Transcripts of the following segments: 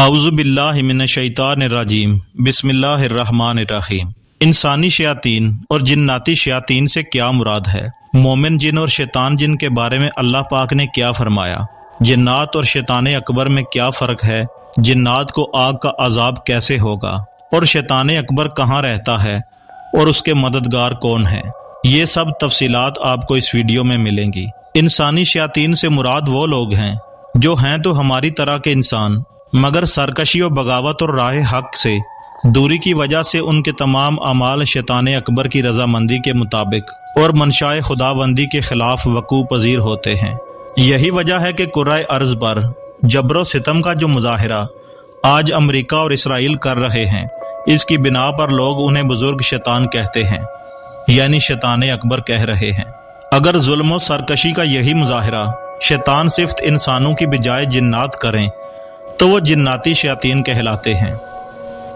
اعوذ باللہ من الشیطان الرجیم بسم اللہ الرحمن الرحیم۔ انسانی شیاطین اور جناتی شیاطین سے کیا مراد ہے؟ مومن جن اور شیطان جن کے بارے میں اللہ پاک نے کیا فرمایا؟ جنات اور شیطان اکبر میں کیا فرق ہے؟ جنات کو آگ کا عذاب کیسے ہوگا؟ اور شیطان اکبر کہاں رہتا ہے اور اس کے مددگار کون ہیں؟ یہ سب تفصیلات آپ کو اس ویڈیو میں ملیں گی۔ انسانی شیاطین سے مراد وہ لوگ ہیں جو ہیں تو ہماری طرح کے انسان، مگر سرکشی و بغاوت اور راہ حق سے دوری کی وجہ سے ان کے تمام اعمال شیطان اکبر کی رضامندی کے مطابق اور منشاء خداوندی کے خلاف وقوع پذیر ہوتے ہیں۔ یہی وجہ ہے کہ کرۂ ارض پر جبر و ستم کا جو مظاہرہ آج امریکہ اور اسرائیل کر رہے ہیں، اس کی بنا پر لوگ انہیں بزرگ شیطان کہتے ہیں، یعنی شیطان اکبر کہہ رہے ہیں۔ اگر ظلم و سرکشی کا یہی مظاہرہ شیطان صفت انسانوں کی بجائے جنات کریں تو وہ جناتی شیاطین کہلاتے ہیں۔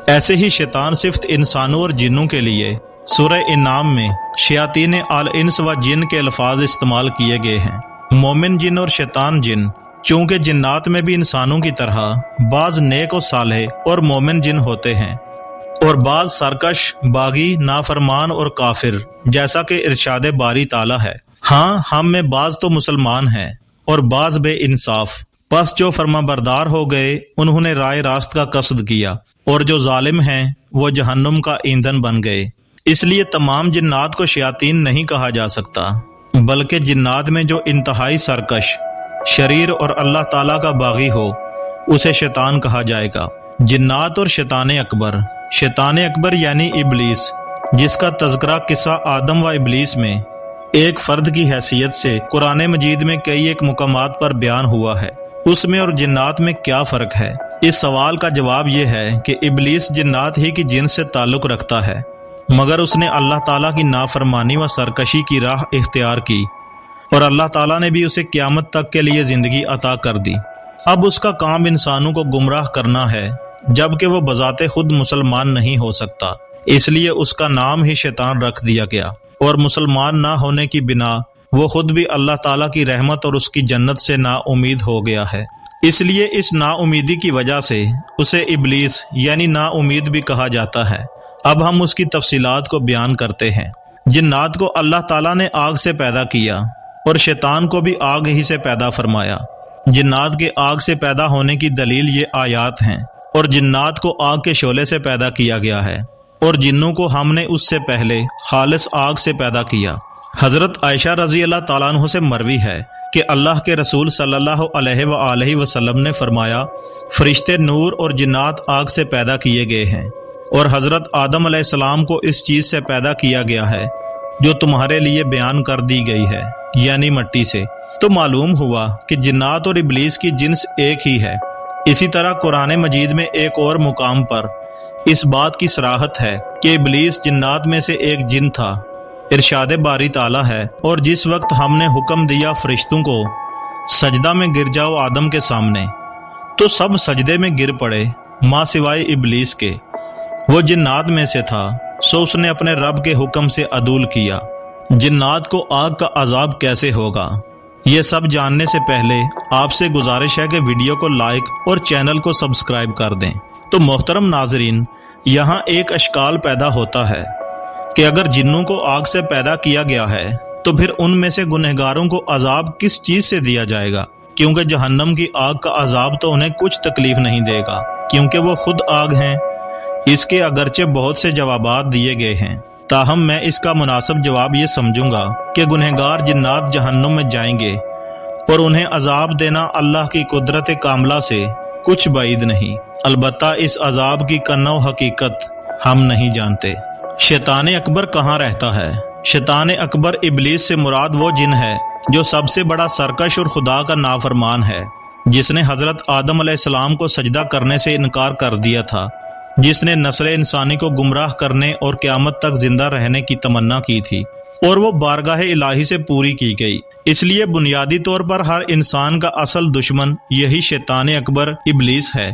ایسے ہی شیطان صفت انسانوں اور جنوں کے لیے سورہ انعام میں شیاطین الانس و جن کے الفاظ استعمال کیے گئے ہیں۔ مومن جن اور شیطان جن، چونکہ جنات میں بھی انسانوں کی طرح بعض نیک و صالح اور مومن جن ہوتے ہیں اور بعض سرکش، باغی، نافرمان اور کافر، جیسا کہ ارشاد باری تعالیٰ ہے۔ ہاں، ہم میں بعض تو مسلمان ہیں اور بعض بے انصاف، پس جو فرما بردار ہو گئے انہوں نے رائے راست کا قصد کیا، اور جو ظالم ہیں وہ جہنم کا ایندھن بن گئے۔ اس لیے تمام جنات کو شیاطین نہیں کہا جا سکتا، بلکہ جنات میں جو انتہائی سرکش، شریر اور اللہ تعالیٰ کا باغی ہو اسے شیطان کہا جائے گا۔ جنات اور شیطان اکبر یعنی ابلیس، جس کا تذکرہ قصہ آدم و ابلیس میں ایک فرد کی حیثیت سے قرآن مجید میں کئی ایک مقامات پر بیان ہوا ہے، اس میں اور جنات میں کیا فرق ہے؟ اس سوال کا جواب یہ ہے کہ ابلیس جنات ہی کی جنس سے تعلق رکھتا ہے، مگر اس نے اللہ تعالیٰ کی نافرمانی و سرکشی کی راہ اختیار کی اور اللہ تعالیٰ نے بھی اسے قیامت تک کے لیے زندگی عطا کر دی۔ اب اس کا کام انسانوں کو گمراہ کرنا ہے، جبکہ وہ بذات خود مسلمان نہیں ہو سکتا، اس لیے اس کا نام ہی شیطان رکھ دیا گیا، اور مسلمان نہ ہونے کی بنا وہ خود بھی اللہ تعالیٰ کی رحمت اور اس کی جنت سے نا امید ہو گیا ہے۔ اس لیے اس نا امیدی کی وجہ سے اسے ابلیس یعنی نا امید بھی کہا جاتا ہے۔ اب ہم اس کی تفصیلات کو بیان کرتے ہیں۔ جنات کو اللہ تعالیٰ نے آگ سے پیدا کیا اور شیطان کو بھی آگ ہی سے پیدا فرمایا۔ جنات کے آگ سے پیدا ہونے کی دلیل یہ آیات ہیں، اور جنات کو آگ کے شعلے سے پیدا کیا گیا ہے، اور جنوں کو ہم نے اس سے پہلے خالص آگ سے پیدا کیا۔ حضرت عائشہ رضی اللہ تعالیٰ عنہ سے مروی ہے کہ اللہ کے رسول صلی اللہ علیہ وآلہ وسلم نے فرمایا، فرشتے نور اور جنات آگ سے پیدا کیے گئے ہیں، اور حضرت آدم علیہ السلام کو اس چیز سے پیدا کیا گیا ہے جو تمہارے لیے بیان کر دی گئی ہے، یعنی مٹی سے۔ تو معلوم ہوا کہ جنات اور ابلیس کی جنس ایک ہی ہے۔ اسی طرح قرآن مجید میں ایک اور مقام پر اس بات کی صراحت ہے کہ ابلیس جنات میں سے ایک جن تھا۔ ارشاد باری تعالیٰ ہے، اور جس وقت ہم نے حکم دیا فرشتوں کو سجدہ میں گر جاؤ آدم کے سامنے، تو سب سجدے میں گر پڑے ماں سوائے ابلیس کے، وہ جنات میں سے تھا، سو اس نے اپنے رب کے حکم سے عدول کیا۔ جنات کو آگ کا عذاب کیسے ہوگا؟ یہ سب جاننے سے پہلے آپ سے گزارش ہے کہ ویڈیو کو لائک اور چینل کو سبسکرائب کر دیں۔ تو محترم ناظرین، یہاں ایک اشکال پیدا ہوتا ہے کہ اگر جنوں کو آگ سے پیدا کیا گیا ہے تو پھر ان میں سے گنہگاروں کو عذاب کس چیز سے دیا جائے گا؟ کیونکہ جہنم کی آگ کا عذاب تو انہیں کچھ تکلیف نہیں دے گا، کیونکہ وہ خود آگ ہیں۔ اس کے اگرچہ بہت سے جوابات دیے گئے ہیں، تاہم میں اس کا مناسب جواب یہ سمجھوں گا کہ گنہگار جنات جہنم میں جائیں گے، اور انہیں عذاب دینا اللہ کی قدرت کاملہ سے کچھ بعید نہیں۔ البتہ اس عذاب کی کنو حقیقت ہم نہیں جانتے۔ شیطان اکبر کہاں رہتا ہے؟ شیطان اکبر ابلیس سے مراد وہ جن ہے جو سب سے بڑا سرکش اور خدا کا نافرمان ہے، جس نے حضرت آدم علیہ السلام کو سجدہ کرنے سے انکار کر دیا تھا، جس نے نسل انسانی کو گمراہ کرنے اور قیامت تک زندہ رہنے کی تمنا کی تھی، اور وہ بارگاہ الہی سے پوری کی گئی۔ اس لیے بنیادی طور پر ہر انسان کا اصل دشمن یہی شیطان اکبر ابلیس ہے،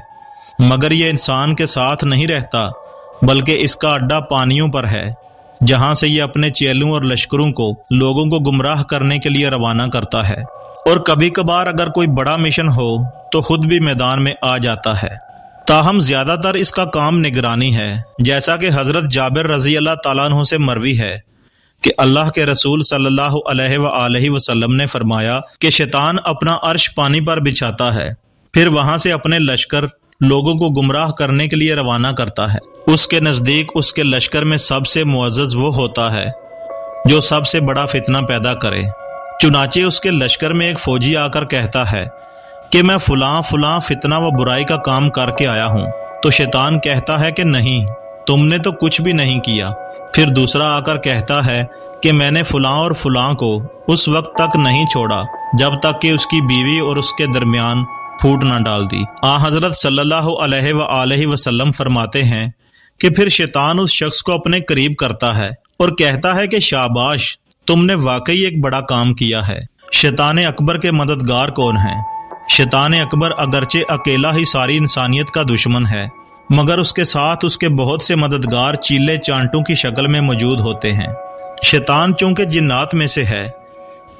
مگر یہ انسان کے ساتھ نہیں رہتا، بلکہ اس کا اڈا پانیوں پر ہے، جہاں سے یہ اپنے چیلوں اور لشکروں کو لوگوں کو گمراہ کرنے کے لیے روانہ کرتا ہے، اور کبھی کبھار اگر کوئی بڑا مشن ہو تو خود بھی میدان میں آ جاتا ہے۔ تاہم زیادہ تر اس کا کام نگرانی ہے، جیسا کہ حضرت جابر رضی اللہ تعالیٰ عنہ سے مروی ہے کہ اللہ کے رسول صلی اللہ علیہ وآلہ وسلم نے فرمایا کہ شیطان اپنا عرش پانی پر بچھاتا ہے، پھر وہاں سے اپنے لشکر لوگوں کو گمراہ کرنے کے لیے روانہ کرتا ہے۔ اس کے نزدیک اس کے لشکر میں سب سے معزز وہ ہوتا ہے جو سب سے بڑا فتنہ پیدا کرے۔ چنانچہ اس کے لشکر میں ایک فوجی آ کر کہتا ہے کہ میں فلاں فلاں فتنہ و برائی کا کام کر کے آیا ہوں، تو شیطان کہتا ہے کہ نہیں، تم نے تو کچھ بھی نہیں کیا۔ پھر دوسرا آ کر کہتا ہے کہ میں نے فلاں اور فلاں کو اس وقت تک نہیں چھوڑا جب تک کہ اس کی بیوی اور اس کے درمیان پھوٹ نہ ڈال دی۔ حضرت صلی اللہ علیہ وآلہ وسلم فرماتے ہیں کہ پھر شیطان اس شخص کو اپنے قریب کرتا ہے اور کہتا ہے کہ شاباش، تم نے واقعی ایک بڑا کام کیا ہے۔ شیطان اکبر کے مددگار کون ہیں؟ شیطان اکبر اگرچہ اکیلا ہی ساری انسانیت کا دشمن ہے، مگر اس کے ساتھ اس کے بہت سے مددگار چیلے چانٹوں کی شکل میں موجود ہوتے ہیں۔ شیطان چونکہ جنات میں سے ہے،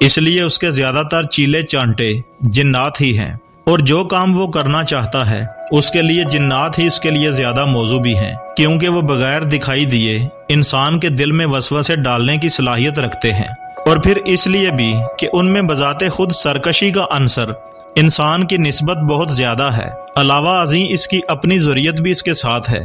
اس لیے اس کے زیادہ تر چیلے چانٹے جنات ہی ہیں، اور جو کام وہ کرنا چاہتا ہے اس کے لیے جنات ہی اس کے لیے زیادہ موزوں بھی ہیں، کیونکہ وہ بغیر دکھائی دیے انسان کے دل میں وسوسے ڈالنے کی صلاحیت رکھتے ہیں، اور پھر اس لیے بھی کہ ان میں بذات خود سرکشی کا عنصر انسان کی نسبت بہت زیادہ ہے۔ علاوہ ازیں اس کی اپنی ضروریت بھی اس کے ساتھ ہے،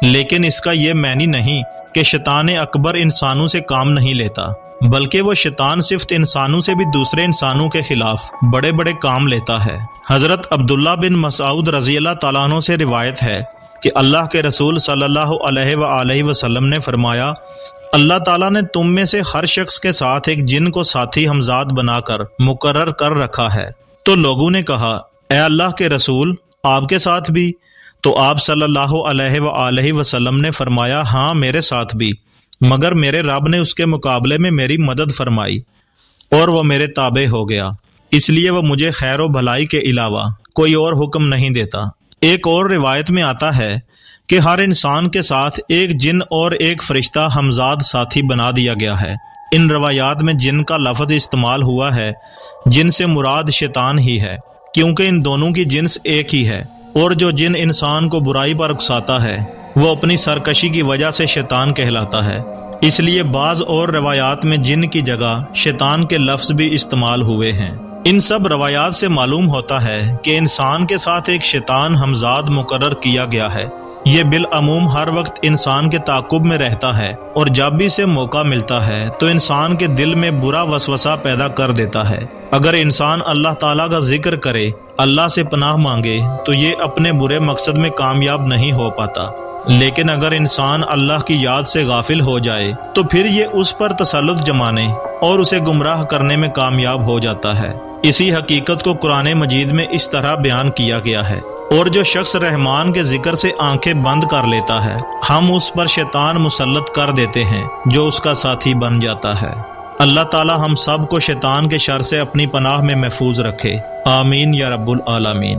لیکن اس کا یہ معنی نہیں کہ شیطان اکبر انسانوں سے کام نہیں لیتا، بلکہ وہ شیطان صرف انسانوں سے بھی دوسرے انسانوں کے خلاف بڑے بڑے کام لیتا ہے۔ حضرت عبداللہ بن مسعود رضی اللہ تعالیٰ عنہ سے روایت ہے کہ اللہ کے رسول صلی اللہ علیہ وآلہ وسلم نے فرمایا، اللہ تعالیٰ نے تم میں سے ہر شخص کے ساتھ ایک جن کو ساتھی ہمزاد بنا کر مقرر کر رکھا ہے۔ تو لوگوں نے کہا، اے اللہ کے رسول، آپ کے ساتھ بھی؟ تو آپ صلی اللہ علیہ وآلہ وسلم نے فرمایا، ہاں میرے ساتھ بھی، مگر میرے رب نے اس کے مقابلے میں میری مدد فرمائی اور وہ میرے تابع ہو گیا، اس لیے وہ مجھے خیر و بھلائی کے علاوہ کوئی اور حکم نہیں دیتا۔ ایک اور روایت میں آتا ہے کہ ہر انسان کے ساتھ ایک جن اور ایک فرشتہ ہمزاد ساتھی بنا دیا گیا ہے۔ ان روایات میں جن کا لفظ استعمال ہوا ہے، جن سے مراد شیطان ہی ہے، کیونکہ ان دونوں کی جنس ایک ہی ہے، اور جو جن انسان کو برائی پر اکساتا ہے وہ اپنی سرکشی کی وجہ سے شیطان کہلاتا ہے۔ اس لیے بعض اور روایات میں جن کی جگہ شیطان کے لفظ بھی استعمال ہوئے ہیں۔ ان سب روایات سے معلوم ہوتا ہے کہ انسان کے ساتھ ایک شیطان ہمزاد مقرر کیا گیا ہے۔ یہ بالعموم ہر وقت انسان کے تعاقب میں رہتا ہے، اور جب بھی اسے موقع ملتا ہے تو انسان کے دل میں برا وسوسہ پیدا کر دیتا ہے۔ اگر انسان اللہ تعالیٰ کا ذکر کرے، اللہ سے پناہ مانگے، تو یہ اپنے برے مقصد میں کامیاب نہیں ہو پاتا، لیکن اگر انسان اللہ کی یاد سے غافل ہو جائے تو پھر یہ اس پر تسلط جمانے اور اسے گمراہ کرنے میں کامیاب ہو جاتا ہے۔ اسی حقیقت کو قرآن مجید میں اس طرح بیان کیا گیا ہے، اور جو شخص رحمان کے ذکر سے آنکھیں بند کر لیتا ہے، ہم اس پر شیطان مسلط کر دیتے ہیں جو اس کا ساتھی بن جاتا ہے۔ اللہ تعالی ہم سب کو شیطان کے شر سے اپنی پناہ میں محفوظ رکھے، آمین یا رب العالمین۔